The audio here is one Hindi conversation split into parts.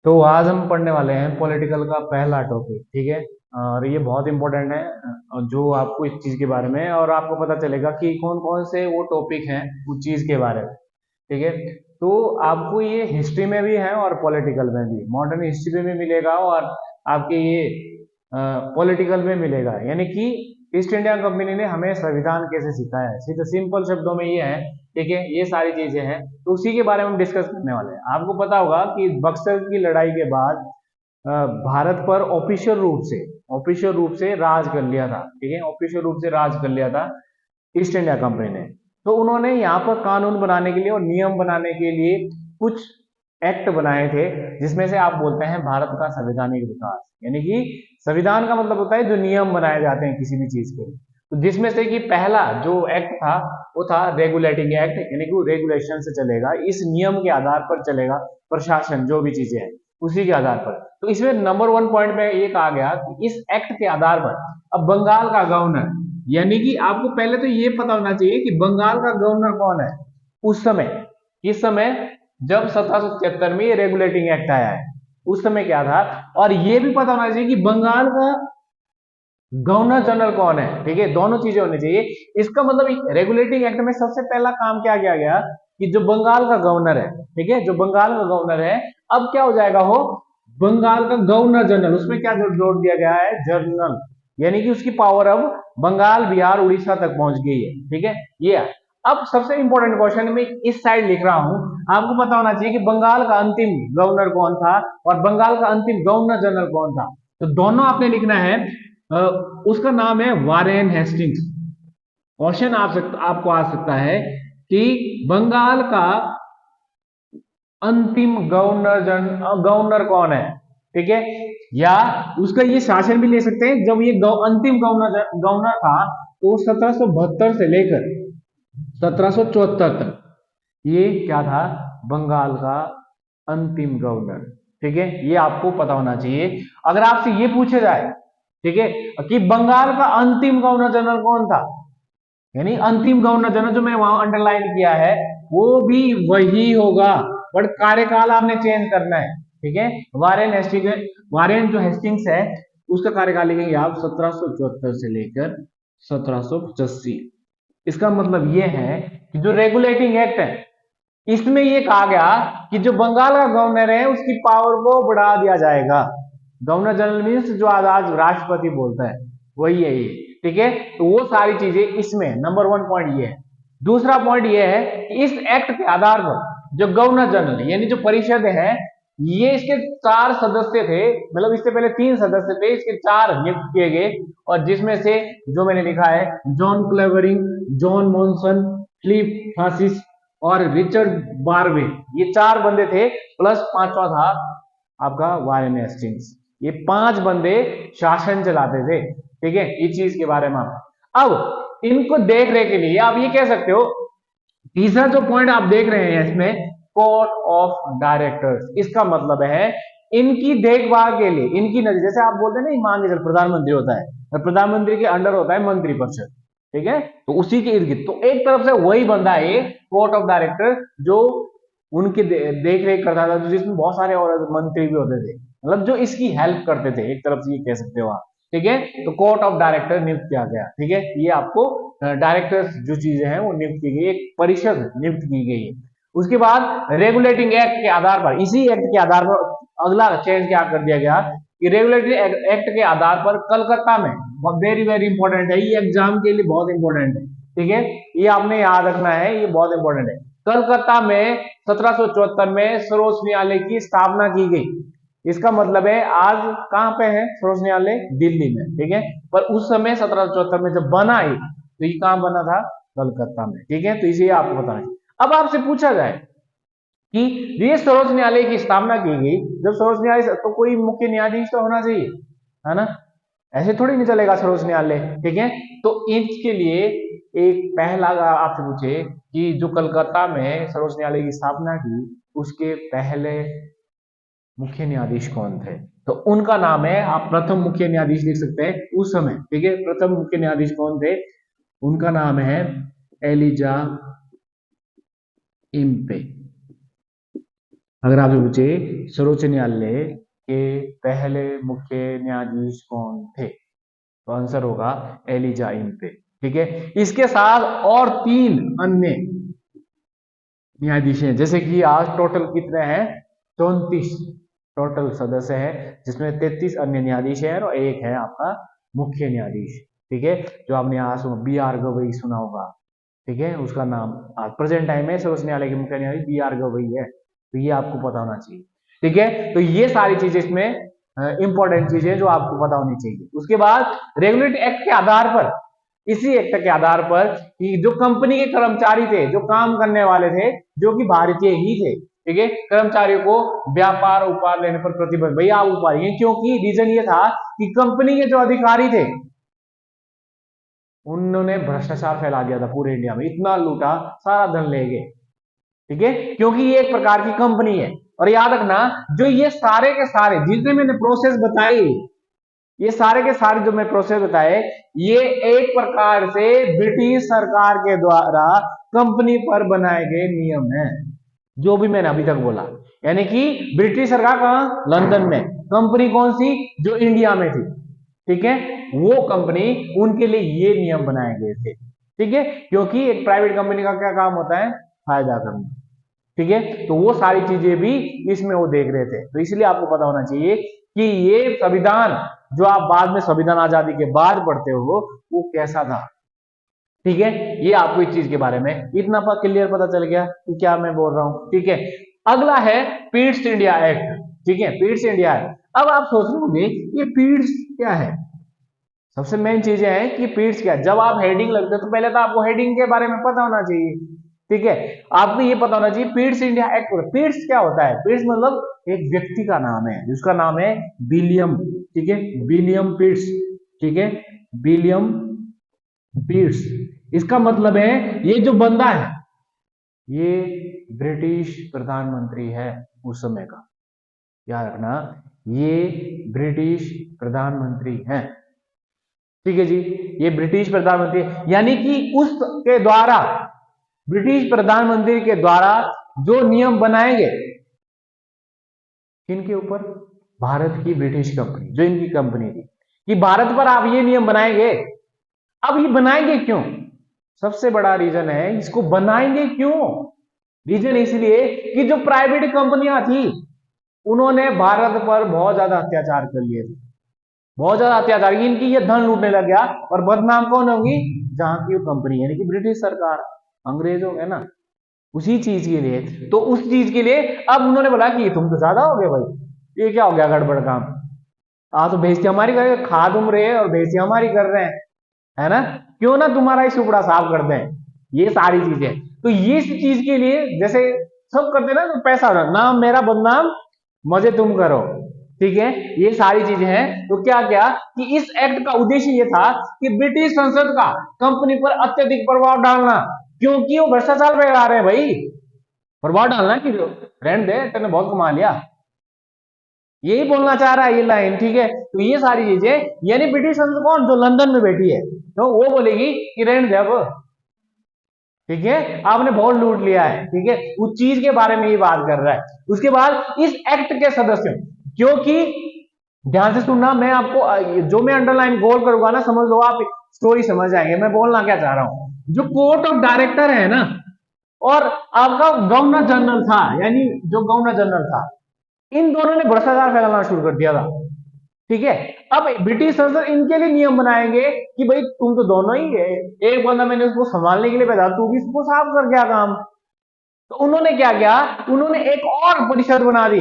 तो आज हम पढ़ने वाले हैं पॉलिटिकल का पहला टॉपिक, ठीक है। और ये बहुत इंपॉर्टेंट है, जो आपको इस चीज के बारे में, और आपको पता चलेगा कि कौन कौन से वो टॉपिक हैं उस चीज के बारे में, ठीक है। तो आपको ये हिस्ट्री में भी है और पॉलिटिकल में भी, मॉडर्न हिस्ट्री में भी मिलेगा और आपके ये पॉलिटिकल में मिलेगा। यानी कि ईस्ट इंडिया कंपनी ने हमें संविधान कैसे सिखाया है, सीधे सिंपल शब्दों में ये है, ठीक है। ये सारी चीजें हैं, तो उसी के बारे में हम डिस्कस करने वाले हैं। आपको पता होगा कि बक्सर की लड़ाई के बाद भारत पर ऑफिशियल रूप से राज कर लिया था, ठीक है। ऑफिशियल रूप से राज कर लिया था ईस्ट इंडिया कंपनी ने। तो उन्होंने यहाँ पर कानून बनाने के लिए और नियम बनाने के लिए कुछ एक्ट बनाए थे, जिसमें से आप बोलते हैं भारत का संवैधानिक विकास। यानी कि संविधान का मतलब होता है जो नियम बनाए जाते हैं किसी भी चीज के, तो जिसमें से कि पहला जो एक्ट था वो था रेगुलेटिंग एक्ट, यानी कि वो रेगुलेशन से चलेगा, इस नियम के आधार पर चलेगा प्रशासन, जो भी चीजें हैं उसी के आधार पर। तो इसमें नंबर 1 पॉइंट में ये कहा गया कि इस एक्ट के आधार पर अब बंगाल का गवर्नर, यानी कि आपको पहले तो ये पता होना चाहिए कि बंगाल का गवर्नर कौन है उस समय, किस समय, जब 1773 में ये रेगुलेटिंग एक्ट आया है उस समय क्या था। और ये भी पता होना चाहिए कि बंगाल का गवर्नर जनरल कौन है, ठीक है। दोनों चीजें होनी चाहिए। इसका मतलब रेगुलेटिंग एक्ट में सबसे पहला काम क्या किया गया कि जो बंगाल का गवर्नर है, ठीक है, जो बंगाल का गवर्नर है, अब क्या हो जाएगा वो बंगाल का गवर्नर जनरल, उसमें क्या जोड़ दिया गया है, जनरल। यानी कि उसकी पावर अब बंगाल, बिहार, उड़ीसा तक पहुंच गई है, ठीक है। ये अब सबसे इंपॉर्टेंट क्वेश्चन में इस साइड लिख रहा हूं, आपको पता होना चाहिए कि बंगाल का अंतिम गवर्नर कौन था और बंगाल का अंतिम गवर्नर जनरल कौन था। तो दोनों आपने लिखना है। उसका नाम है वारेन हेस्टिंग्स। क्वेश्चन आपको आ सकता है कि बंगाल का अंतिम गवर्नर कौन है, ठीक है। या उसका ये शासन भी ले सकते हैं, जब ये अंतिम गवर्नर था तो 1772 से लेकर 1774 तक ये क्या था, बंगाल का अंतिम गवर्नर, ठीक है। ये आपको पता होना चाहिए। अगर आपसे ये पूछा जाए, ठीक है, कि बंगाल का अंतिम गवर्नर जनरल कौन था, यानी अंतिम गवर्नर जनरल जो मैंने वहां अंडरलाइन किया है वो भी वही होगा, बट कार्यकाल आपने चेंज करना है, ठीक है। वारेन जो हेस्टिंग्स है उसका कार्यकाल लिखेंगे आप 1774 से लेकर 1785। इसका मतलब ये है कि जो रेगुलेटिंग एक्ट है इसमें ये कहा गया कि जो बंगाल का गवर्नर है उसकी पावर को बढ़ा दिया जाएगा। गवर्नर जनरल मीन्स जो आज राष्ट्रपति बोलता है वही है ये, ठीक है। तो वो सारी चीजें इसमें नंबर 1 पॉइंट ये है। दूसरा पॉइंट ये है कि इस एक्ट के आधार पर जो गवर्नर जनरल यानी जो परिषद है, ये इसके 4 सदस्य थे, मतलब इससे पहले 3 सदस्य थे, इसके 4 नियुक्त किए गए। और जिसमें से जो मैंने लिखा है John Clavering, John Monson, Philip Francis और रिचर्ड बारवे, ये 4 बंदे थे, प्लस पांचवा था आपका वारेन हेस्टिंग्स। ये 5 बंदे शासन चलाते थे, ठीक है, इस चीज के बारे में। अब इनको देख रेख के लिए आप ये कह सकते हो, तीसरा जो पॉइंट आप देख रहे हैं इसमें कोर्ट ऑफ डायरेक्टर्स, इसका मतलब है इनकी देखभाल के लिए, इनकी नजर, जैसे आप बोलते हैं ना मान लीजिए प्रधानमंत्री होता है, तो प्रधानमंत्री के अंडर होता है मंत्रिपरिषद, ठीक है, तो उसी के इर्द गिर्द तो एक तरफ से वही बंदा है कोर्ट ऑफ डायरेक्टर, जो उनकी देख रेख करता था, जिसमें बहुत सारे और मंत्री भी होते थे, मतलब जो इसकी हेल्प करते थे, एक तरफ से ये कह सकते हो आप, ठीक है। तो कोर्ट ऑफ डायरेक्टर नियुक्त किया गया, ठीक है। ये आपको डायरेक्टर्स जो चीजें हैं वो नियुक्त की गई, एक परिषद नियुक्त की गई है। उसके बाद रेगुलेटिंग एक्ट के आधार पर, इसी एक्ट के आधार पर अगला चेंज क्या कर दिया गया कि रेगुलेटरी एक्ट के आधार पर कलकत्ता में, वेरी वेरी इंपॉर्टेंट है ये, एग्जाम के लिए बहुत इंपॉर्टेंट है, ठीक है, ये आपने याद रखना है, ये बहुत इंपॉर्टेंट है। कलकत्ता में 1774 में सर्वोच्च न्यायालय की स्थापना की गई। इसका मतलब है आज कहां पे है सर्वोच्च न्यायालय, दिल्ली में, ठीक है। पर उस समय 1774 में जब बना ये, तो ये कहां बना था, कलकत्ता में, ठीक है। तो इसे आपको बताना है। अब आपसे पूछा जाए कि ये सर्वोच्च न्यायालय की स्थापना की गई, जब सर्वोच्च न्यायालय तो कोई मुख्य न्यायाधीश तो होना चाहिए, है ना, ऐसे थोड़ी नहीं चलेगा सर्वोच्च न्यायालय, ठीक है। तो इसके लिए एक पहला आपसे पूछे कि जो कलकत्ता में सर्वोच्च न्यायालय की स्थापना की उसके पहले मुख्य न्यायाधीश कौन थे, तो उनका नाम है, आप प्रथम मुख्य न्यायाधीश लिख सकते हैं उस समय, ठीक है। प्रथम मुख्य न्यायाधीश कौन थे, उनका नाम है एलिजा इम्पे, अगर आपसे पूछे सर्वोच्च न्यायालय के पहले मुख्य न्यायाधीश कौन थे, तो आंसर होगा एलिजा इंते। ठीक है, इसके साथ और 3 अन्य न्यायाधीश हैं, जैसे कि आज टोटल कितने हैं, 34 टोटल सदस्य है, जिसमें 33 अन्य न्यायाधीश है और एक है आपका मुख्य न्यायाधीश। ठीक है, जो आपने आज BR गवई सुना होगा। ठीक है, उसका नाम आज प्रेजेंट टाइम में सर्वोच्च न्यायालय के मुख्य न्यायाधीश BR गवई है, तो ये आपको पता होना चाहिए। ठीक है, तो ये सारी चीजें इसमें इंपॉर्टेंट चीजें जो आपको पता होनी चाहिए। उसके बाद रेगुलेटरी एक्ट के आधार पर, इसी एक्ट के आधार पर कि जो कंपनी के कर्मचारी थे, जो काम करने वाले थे, जो कि भारतीय ही थे, ठीक है, कर्मचारियों को व्यापार उपहार लेने पर प्रतिबंध, भैया आप उपहार, क्योंकि रीजन ये था कि कंपनी के जो अधिकारी थे उन्होंने भ्रष्टाचार फैला दिया था पूरे इंडिया में, इतना लूटा, सारा धन ले गए। ठीक है, क्योंकि ये एक प्रकार की कंपनी है। और याद रखना, जो ये सारे के सारे जितने मैंने प्रोसेस बताए, ये सारे के सारे जो मैं प्रोसेस बताए, ये एक प्रकार से ब्रिटिश सरकार के द्वारा कंपनी पर बनाए गए नियम हैं, जो भी मैंने अभी तक बोला। यानी कि ब्रिटिश सरकार कहां, लंदन में, कंपनी कौन सी, जो इंडिया में थी। ठीक है, वो कंपनी, उनके लिए ये नियम बनाए गए थे। ठीक है, क्योंकि एक प्राइवेट कंपनी का क्या काम होता है, फायदा करना। ठीक है, तो वो सारी चीजें भी इसमें वो देख रहे थे। तो इसलिए आपको पता होना चाहिए कि ये संविधान जो आप बाद में संविधान आजादी के बाद पढ़ते हो, वो कैसा था। ठीक है, ये आपको इस चीज के बारे में इतना क्लियर पता चल गया कि क्या मैं बोल रहा हूं। ठीक है, अगला है पीट्स इंडिया एक्ट। ठीक है, पीट्स इंडिया एक्ट। अब आप सोच रहे होंगे ये पीट्स क्या है। सबसे मेन चीजें हैं कि पीट्स क्या है। जब आप हेडिंग लगते हो तो पहले तो आपको हेडिंग के बारे में पता होना चाहिए। ठीक है, आपको ये पता होना चाहिए पीट्स इंडिया एक्ट। पीट्स क्या होता है, पीट्स मतलब एक व्यक्ति का नाम है, जिसका नाम है विलियम। ठीक है, विलियम पीट्स। ठीक है, विलियम पीट्स, इसका मतलब है ये जो बंदा है ये ब्रिटिश प्रधानमंत्री है उस समय का। याद रखना, ये ब्रिटिश प्रधानमंत्री है। ठीक है जी, ये ब्रिटिश प्रधानमंत्री, यानी कि उसके द्वारा, ब्रिटिश प्रधानमंत्री के द्वारा जो नियम बनाएंगे, किनके ऊपर, भारत की ब्रिटिश कंपनी, जो इनकी कंपनी थी, कि भारत पर आप ये नियम बनाएंगे। अब ये बनाएंगे क्यों, सबसे बड़ा रीजन है इसको बनाएंगे क्यों। रीजन इसलिए कि जो प्राइवेट कंपनियां थी उन्होंने भारत पर बहुत ज्यादा अत्याचार कर लिए थे, बहुत ज्यादा अत्याचार, इनकी ये धन लूटने लग गया। और बदनाम कौन होगी, जहां की वो कंपनी यानी कि ब्रिटिश सरकार, अंग्रेजों है ना, उसी चीज के लिए। तो उस चीज के लिए अब उन्होंने बोला कि तुम तो ज्यादा हो गए भाई, ये क्या हो गया गड़बड़ काम, तो बेइज्जती हमारी कर, खा तुम रहे और बेइज्जती हमारी कर रहे हैं, है ना, क्यों ना तुम्हारा ही सुपड़ा साफ कर दें। ये सारी चीजें, तो ये चीज के लिए जैसे सब करते ना, तो पैसा नाम मेरा बदनाम, मजे तुम करो। ठीक है, ये सारी चीजें हैं। तो क्या क्या कि इस एक्ट का उद्देश्य ये था कि ब्रिटिश संसद का कंपनी पर अत्यधिक प्रभाव डालना, क्योंकि वो भ्रष्टाचार फैला रहे हैं भाई, प्रभाव डालना कि रहने दे, तेने बहुत कमा लिया, यही बोलना चाह रहा है ये लाइन। ठीक है, तो ये सारी चीजें, यानी ब्रिटिश संसद कौन, जो लंदन में बैठी है, तो वो बोलेगी कि रहने दे अब, ठीक है, आपने बहुत लूट लिया है। ठीक है, उस चीज के बारे में ये बात कर रहा है। उसके बाद इस एक्ट के सदस्य, क्योंकि ध्यान से सुनना, मैं आपको जो मैं अंडरलाइन गोल करूंगा ना, समझ लो आप स्टोरी समझ जाएंगे मैं बोलना क्या चाह रहा हूं। जो कोर्ट ऑफ डायरेक्टर है ना, और आपका गवर्नर जनरल था, यानी जो गवर्नर जनरल था, इन दोनों ने भ्रष्टाचार फैलाना शुरू कर दिया था। ठीक है, अब ब्रिटिश संसद इनके लिए नियम बनाएंगे कि भाई तुम तो दोनों ही है, एक बंदा मैंने उसको संभालने के लिए भेजा, तू भी इसको साफ कर गया काम। तो उन्होंने क्या किया, उन्होंने एक और परिषद बना दी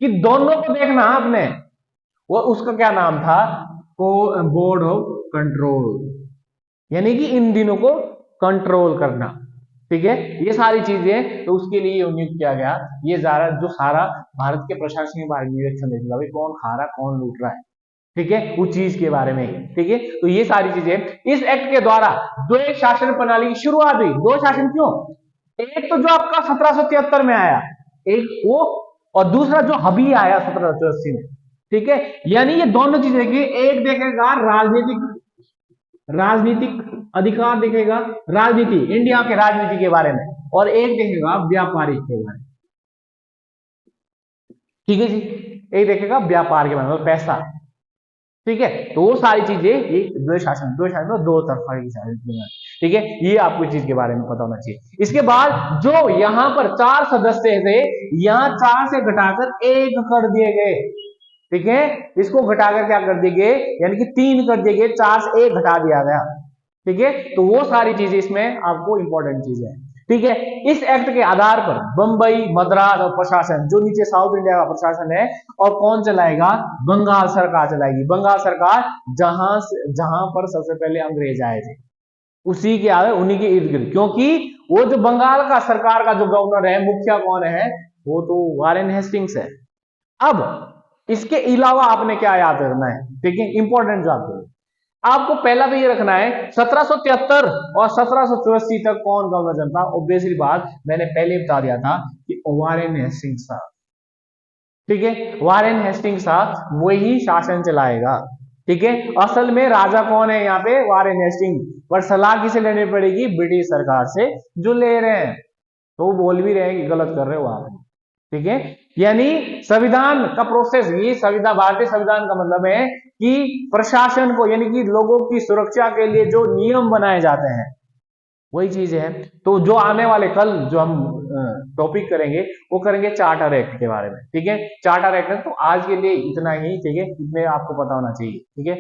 कि दोनों को देखना आपने, वो उसका क्या नाम था, बोर्ड ऑफ कंट्रोल, यानी कि इन दिनों को कंट्रोल करना। ठीक है, ये सारी चीजें, तो उसके लिए नियुक्त किया गया। ये जो सारा भारत के प्रशासन के बारे में निरीक्षण देखेगा, भाई कौन खा रहा, कौन लूट रहा है। ठीक है, उस चीज के बारे में। ठीक है, तो ये सारी चीजें इस एक्ट के द्वारा द्वैत शासन प्रणाली की शुरुआत हुई। दो शासन क्यों, एक तो जो आपका 1773 में आया, एक वो, और दूसरा जो अभी आया 1780 में। ठीक है, यानी ये दोनों चीजें, एक देखेगा राजनीतिक अधिकार देखेगा, राजनीति, इंडिया के राजनीति के बारे में, और एक देखेगा व्यापारिक के बारे में। ठीक है जी। एक देखेगा व्यापार के बारे में, पैसा, ठीक है। तो वो सारी चीजें ये द्वैध शासन में दो तरफा की शासन, ठीक है। ये आपको इस चीज के बारे में पता होना चाहिए। इसके बाद जो यहाँ पर 4 सदस्य थे, यहाँ 4 से घटाकर 1 कर दिए गए, ठीक है। इसको घटाकर क्या कर दिए गए, यानी कि 3 कर दिए गए, 4 से 1 घटा दिया गया, ठीक है। तो वो सारी चीजें इसमें आपको इंपॉर्टेंट चीज है, ठीक है। इस एक्ट के आधार पर बंबई, मद्रास और प्रशासन, जो नीचे साउथ इंडिया का प्रशासन है, और कौन चलाएगा, बंगाल सरकार चलाएगी। बंगाल सरकार जहां पर सबसे पहले अंग्रेज आए थे, उसी के आगे, उन्हीं के इर्द गिर्द, क्योंकि वो जो बंगाल का सरकार का जो गवर्नर है, मुखिया कौन है, वो तो वारेन हेस्टिंग्स है। अब इसके अलावा आपने क्या याद रखना है, ठीक है, इंपॉर्टेंट जो आपको पहला तो ये रखना है 1773 और 1784 तक कौन गवर्नर जनता। ऑब्वियसली बात, मैंने पहले बता दिया था कि वारेन हेस्टिंग्स था, ठीक है। वारेन हेस्टिंग्स था, वही शासन चलाएगा, ठीक है। असल में राजा कौन है यहाँ पे, वारेन हेस्टिंग, पर सलाह किसे लेनी पड़ेगी, ब्रिटिश सरकार से, जो ले रहे हैं। तो वो बोल भी रहे हैं कि गलत कर रहे हो आप, ठीक है। यानी संविधान का प्रोसेस, ये संविधान, भारतीय संविधान का मतलब है कि प्रशासन को, यानी कि लोगों की सुरक्षा के लिए जो नियम बनाए जाते हैं, वही चीज है। तो जो आने वाले कल जो हम टॉपिक करेंगे, वो करेंगे चार्टर एक्ट के बारे में, ठीक है। चार्टर एक्ट, तो आज के लिए इतना ही, ठीक है, इतने आपको पता होना चाहिए, ठीक है।